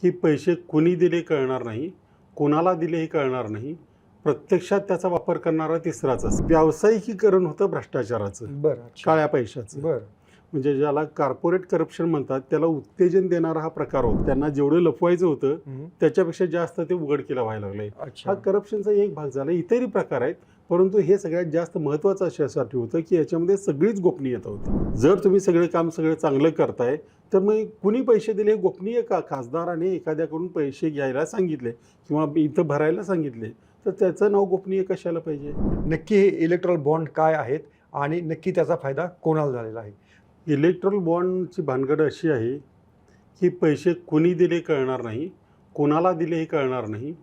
की पैसे कुणी दिले कळणार नाही, कोणाला दिले हे कळणार नाही. प्रत्यक्षात त्याचा वापर करणारा तिसराच असेल. व्यावसायिकीकरण होतं भ्रष्टाचाराचं, बरं. अच्छा. काळ्या पैशाचं. बरं. म्हणजे ज्याला कॉर्पोरेट करप्शन म्हणतात, त्याला उत्तेजन देणारा हा प्रकार होता. त्यांना जेवढं लपवायचं होतं त्याच्यापेक्षा जास्त ते उघडकीला व्हायला लागले. हा करप्शनचा एक भाग झाला. इतरही प्रकार आहेत, परंतु हे सगळ्यात जास्त महत्त्वाचं अशासाठी होतं की याच्यामध्ये सगळीच गोपनीयता होती. जर तुम्ही सगळं काम चांगलं करताय तर मग कुणी पैसे दिले गोपनीय का? खासदाराने एखाद्याकडून पैसे घ्यायला सांगितले किंवा इथं भरायला सांगितले तर त्याचं नाव गोपनीय कशाला पाहिजे? नक्की हे इलेक्ट्रॉल बॉन्ड काय आहेत आणि नक्की त्याचा फायदा कोणाला झालेला आहे? इलेक्ट्रॉल बॉन्डची भानगड अशी आहे की पैसे कुणी दिले कळणार नाही, कोणाला दिले हे कळणार नाही.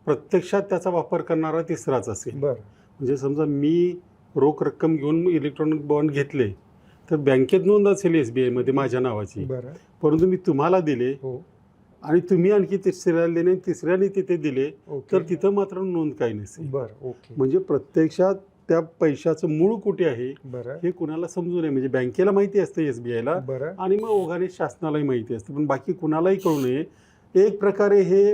प्रत्यक्षात त्याचा वापर करणारा तिसराच असेल. बरं. म्हणजे समजा मी रोख रक्कम घेऊन इलेक्ट्रॉनिक बॉन्ड घेतले तर बँकेत नोंद असेल SBI मध्ये माझ्या नावाची, बरं. परंतु मी तुम्हाला दिले आणि तुम्ही आणखी तिसऱ्याला दिले, तिसऱ्याने तिथे दिले तर तिथं मात्र नोंद काही नसेल. बरं. ओके. म्हणजे प्रत्यक्षात त्या पैशाचं मूळ कुठे आहे हे कुणाला समजू नये. म्हणजे बँकेला माहिती असते SBIला आणि मग ओघाने शासनालाही माहिती असते, पण बाकी कुणालाही कळू नये. एक प्रकारे हे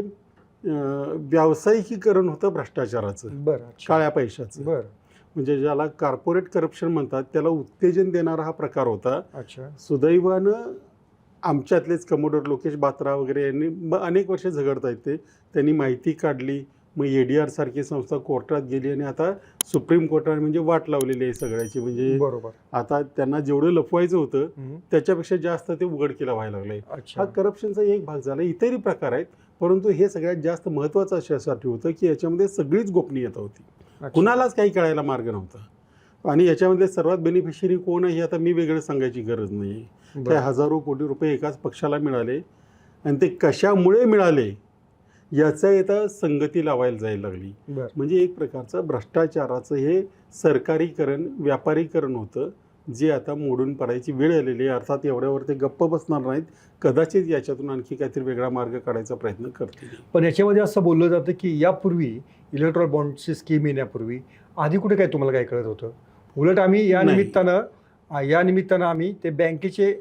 व्यावसायिकीकरण होतं भ्रष्टाचाराचं, काळ्या पैशाचं. म्हणजे ज्याला कॉर्पोरेट करप्शन म्हणतात, त्याला उत्तेजन देणारा हा प्रकार होता. सुदैवानं आमच्यातलेच कमोडर लोकेश बात्रा वगैरे यांनी अनेक वर्ष झगडता येते, त्यांनी माहिती काढली. मग ADR सारखी संस्था कोर्टात गेली आणि आता सुप्रीम कोर्टाने म्हणजे वाट लावलेली आहे सगळ्याची. म्हणजे आता त्यांना जेवढं लपवायचं होतं त्याच्यापेक्षा जास्त ते उघडकीला व्हायला लागले. हा करप्शनचा एक भाग झाला. इतरही प्रकार आहेत, परंतु हे सगळ्यात जास्त महत्त्वाचं अशासाठी होतं की याच्यामध्ये सगळीच गोपनीयता होती. कुणालाच काही कळायला मार्ग नव्हता. आणि याच्यामधले सर्वात बेनिफिशियरी कोण आहे हे आता मी वेगळं सांगायची गरज नाही. त्या हजारो कोटी रुपये एकाच पक्षाला मिळाले आणि ते कशामुळे मिळाले याचा आता संगती लावायला जायला लागली. म्हणजे एक प्रकारचं भ्रष्टाचाराचं हे सरकारीकरण, व्यापारीकरण होतं, जे आता मोडून पडायची वेळ आलेली आहे. अर्थात एवढ्यावर ते गप्प बसणार नाहीत, कदाचित याच्यातून आणखी काहीतरी वेगळा मार्ग काढायचा प्रयत्न करतील. पण याच्यामध्ये असं बोललं जातं की यापूर्वी इलेक्ट्रॉल बॉन्डची स्कीम येण्यापूर्वी आधी कुठे काय तुम्हाला काय कळत होतं? उलट आम्ही या निमित्तानं आम्ही ते बँकेचे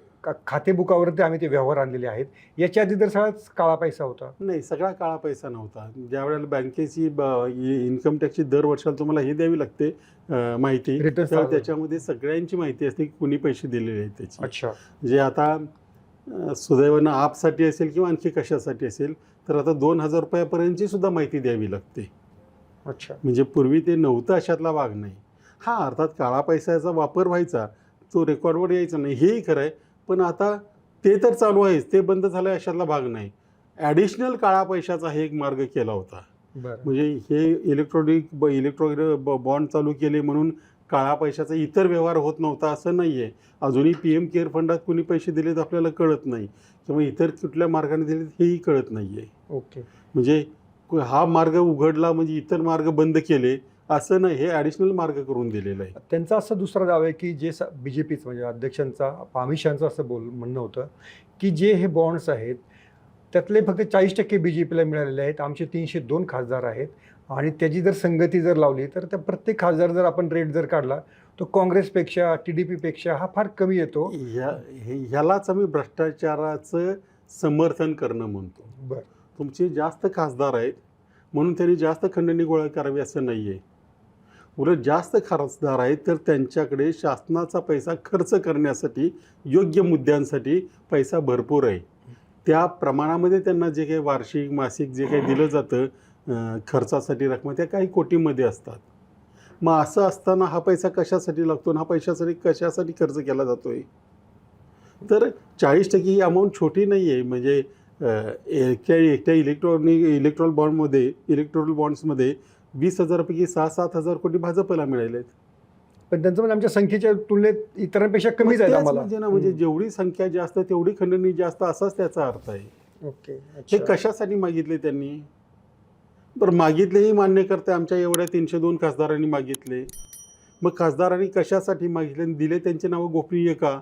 खाते बुकावरती आम्ही ते व्यवहार आणलेले आहेत. याच्या आधी तर सगळाच काळा पैसा होता. नाही, सगळा काळा पैसा नव्हता. ज्या वेळेला बँकेची इन्कम टॅक्सची दर वर्षाला तुम्हाला हे द्यावी लागते माहिती, तर त्याच्यामध्ये सगळ्यांची माहिती असते की कुणी पैसे दिलेले आहेत त्याची. अच्छा. जे आता सुदैवानं आपसाठी असेल किंवा आणखी कशासाठी असेल तर आता 2000 रुपयापर्यंतची सुद्धा माहिती द्यावी लागते. अच्छा. म्हणजे पूर्वी ते नव्हतं अशातला भाग नाही. हां, अर्थात काळा पैशाचा वापर व्हायचा, तो रेकॉर्डवर यायचा नाही, हेही खरं आहे. पण आता ते तर चालू आहेच, ते बंद झालं अशातला भाग नाही. ॲडिशनल काळा पैशाचा हे एक मार्ग केला होता. म्हणजे हे इलेक्ट्रॉनिक बॉन्ड चालू केले म्हणून काळा पैशाचा इतर व्यवहार होत नव्हता असं नाही आहे. अजूनही PM केअर फंडात कुणी पैसे दिलेत आपल्याला कळत नाही, किंवा इतर कुठल्या मार्गाने दिलेत हेही कळत नाही आहे. ओके. म्हणजे हा मार्ग उघडला म्हणजे इतर मार्ग बंद केले असं नाही, हे ॲडिशनल मार्ग करून दिलेलं आहे. त्यांचा असं दुसरा दावा आहे की जे BJPचं म्हणजे अध्यक्षांचा अमित शहाचं असं म्हणणं होतं की जे हे बॉन्ड्स आहेत त्यातले फक्त 40% BJPला मिळालेले आहेत. आमचे 302 खासदार आहेत आणि त्याची जर संगती जर लावली तर त्या प्रत्येक खासदार जर आपण रेट जर काढला तो काँग्रेसपेक्षा TDPपेक्षा हा फार कमी येतो. ह्यालाच आम्ही भ्रष्टाचाराचं समर्थन करणं म्हणतो. तुमचे जास्त खासदार आहेत म्हणून त्यांनी जास्त खंडणी गोळा करावी असं नाही आहे. उलट जास्त खासदार आहेत तर त्यांच्याकडे शासनाचा पैसा खर्च करण्यासाठी, योग्य मुद्द्यांसाठी पैसा भरपूर आहे. त्या प्रमाणामध्ये त्यांना जे काही वार्षिक, मासिक जे काही दिलं जातं खर्चासाठी रक्कम, त्या काही कोटीमध्ये असतात. मग असं असताना हा पैसा कशासाठी लागतो आणि हा पैशासाठी कशासाठी खर्च केला जातो आहे? तर 40% ही अमाऊंट छोटी नाही आहे. म्हणजे एकट्या इलेक्ट्रॉल बॉन्ड्समध्ये 20,000 पैकी 6-7 कोटी भाजपला मिळालेत. पण त्यांचं म्हणजे आमच्या संख्येच्या तुलनेत इतरांपेक्षा कमी जाईल आम्हाला. म्हणजे जेवढी संख्या जास्त तेवढी खंडणी जास्त, असाच त्याचा अर्थ आहे. ओके. हे कशासाठी मागितले त्यांनी? बरं, मागितलेही मान्य करते, आमच्या एवढ्या 302 खासदारांनी मागितले. मग खासदारांनी कशासाठी मागितले आणि दिले त्यांचे नावं गोपनीय का?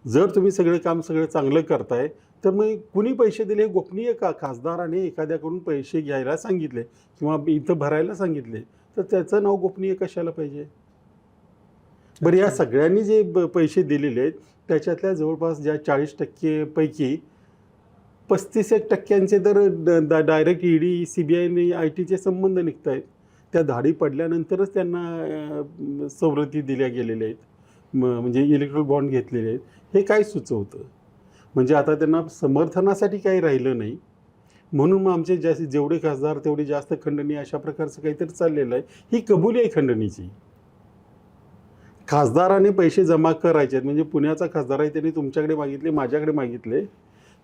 जर तुम्ही सगळं काम चांगलं करताय तर मग कुणी पैसे दिले गोपनीय का? खासदाराने एखाद्याकडून पैसे घ्यायला सांगितले किंवा इथं भरायला सांगितले तर त्याचं नाव गोपनीय कशाला पाहिजे? बरं, या सगळ्यांनी जे पैसे दिलेले आहेत त्याच्यातल्या जवळपास ज्या 40% पैकी 35% तर डायरेक्ट ईडी CBI आणि IT संबंध निघत आहेत. त्या धाडी पडल्यानंतरच त्यांना सवलती दिल्या गेलेल्या आहेत. म्हणजे इलेक्ट्रॉल बॉन्ड घेतलेले आहेत. हे काय सुचवतं? म्हणजे आता त्यांना समर्थनासाठी काही राहिलं नाही, म्हणून मग आमचे जेवढे खासदार तेवढे जास्त खंडणी, अशा प्रकारचं काहीतरी चाललेलं आहे. ही कबुली आहे खंडणीची. खासदाराने पैसे जमा करायचे आहेत, म्हणजे पुण्याचा खासदार आहे, त्यांनी तुमच्याकडे मागितले, माझ्याकडे मागितले,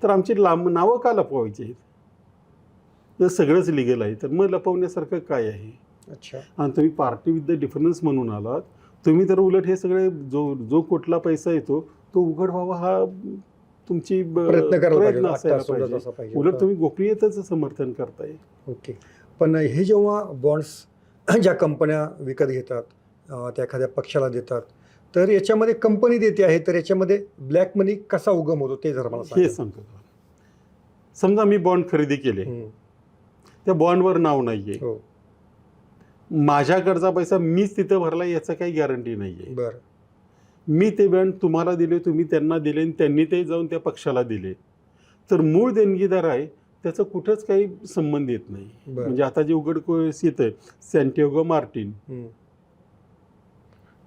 तर आमची नावं का लपवायची आहेत? तर सगळंच लिगल आहे, तर मग लपवण्यासारखं काय आहे? अच्छा. आणि तुम्ही पार्टी विथ द डिफरन्स म्हणून आलात. तुम्ही तर उलट हे सगळे जो कुठला पैसा येतो तो उघड व्हावा हा तुमची प्रयत्न असायला पाहिजे. उलट तुम्ही गोपनीयतेचं समर्थन करताय. ओके. पण हे जेव्हा बॉन्ड्स ज्या कंपन्या विकत घेतात, त्या एखाद्या पक्षाला देतात, तर याच्यामध्ये कंपनी देते आहे, तर याच्यामध्ये ब्लॅक मनी कसा उगम होतो ते जर मला हे सांगतो. समजा मी बॉन्ड खरेदी केले, त्या बॉन्डवर नाव नाहीये, हो, माझ्याकडचा पैसा मीच तिथं भरला याचं काही गॅरंटी नाहीये. बरं. मी ते बॉन्ड तुम्हाला दिले, तुम्ही त्यांना दिले, आणि त्यांनी ते जाऊन त्या पक्षाला दिले, तर मूळ देणगीदार आहे त्याचा कुठंच काही संबंध येत नाही. म्हणजे आता जे उघडकीस येतंय सॅन्टियागो मार्टिन,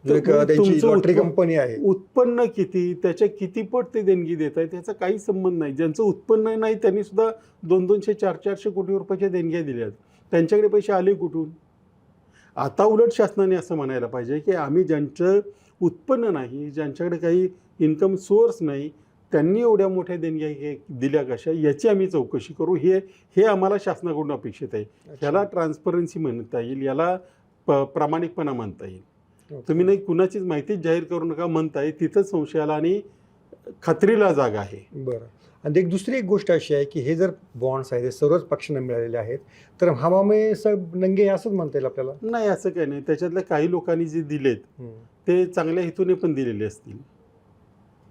त्यांची लॉटरी कंपनी आहे, उत्पन्न किती, त्याच्या किती पट ते देणगी देत आहे त्याचा काही संबंध नाही. ज्यांचं उत्पन्न नाही त्यांनी सुद्धा 200-200, 400 कोटी रुपयाच्या देणग्या दिल्यात. त्यांच्याकडे पैसे आले कुठून? आता उलट शासनाने असं म्हणायला पाहिजे की आम्ही ज्यांचं उत्पन्न नाही, ज्यांच्याकडे काही इन्कम सोर्स नाही, त्यांनी एवढ्या मोठ्या देणग्या दिल्या कशा याची आम्ही चौकशी करू. हे आम्हाला शासनाकडून अपेक्षित आहे. ह्याला ट्रान्सपरन्सी म्हणता येईल, याला प्रामाणिकपणा म्हणता येईल. तुम्ही नाही कुणाचीच माहितीच जाहीर करू नका म्हणताय, तिथंच संशयाला आणि खात्रीला जागा आहे. बरं. आणि एक दुसरी एक गोष्ट अशी आहे की हे जर बॉन्ड्स आहेत हे सर्वच पक्षांना मिळालेले आहेत, तर हवामे सब नंगे असंच म्हणता येईल आपल्याला? नाही, असं काही नाही. त्याच्यातल्या काही लोकांनी जे दिलेत ते चांगल्या हेतूने पण दिलेले असतील,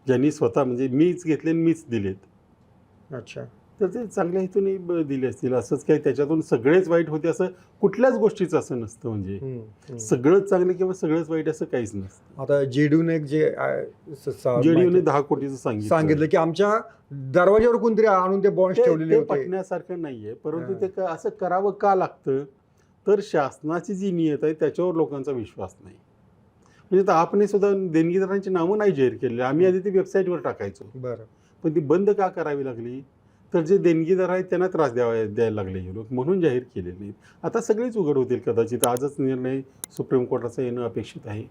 ज्यांनी स्वतः म्हणजे मीच घेतले आणि मीच दिलेत. अच्छा. तर ते चांगल्या हेतूने दिले असतील. असंच काही त्याच्यातून सगळेच वाईट होते असं कुठल्याच गोष्टीचं असं नसतं. म्हणजे सगळंच चांगलं किंवा सगळंच वाईट असं काहीच नसतं. आता जेडीयूने जेडीयूने 10 कोटीचं सांगितलं की आमच्या दरवाजावर कोणतरी आणून ते बॉन्ड्स ठेवलेले होते. पटण्यासारखं नाहीये, परंतु ते असं करावं का लागतं? तर शासनाची जी नियत आहे त्याच्यावर लोकांचा विश्वास नाही. म्हणजे आपण सुद्धा देणगीदारांची नावं नाही जाहीर केलेली. आम्ही आधी ती वेबसाईटवर टाकायचो. बरं. पण ती बंद का करावी लागली? तर जे देणगीदार आहेत त्यांना त्रास द्यायला लागले हे लोक, म्हणून जाहीर केले नाहीत. आता सगळेच उघड होतील कदाचित. आजच निर्णय सुप्रीम कोर्टाचा येणं अपेक्षित आहे.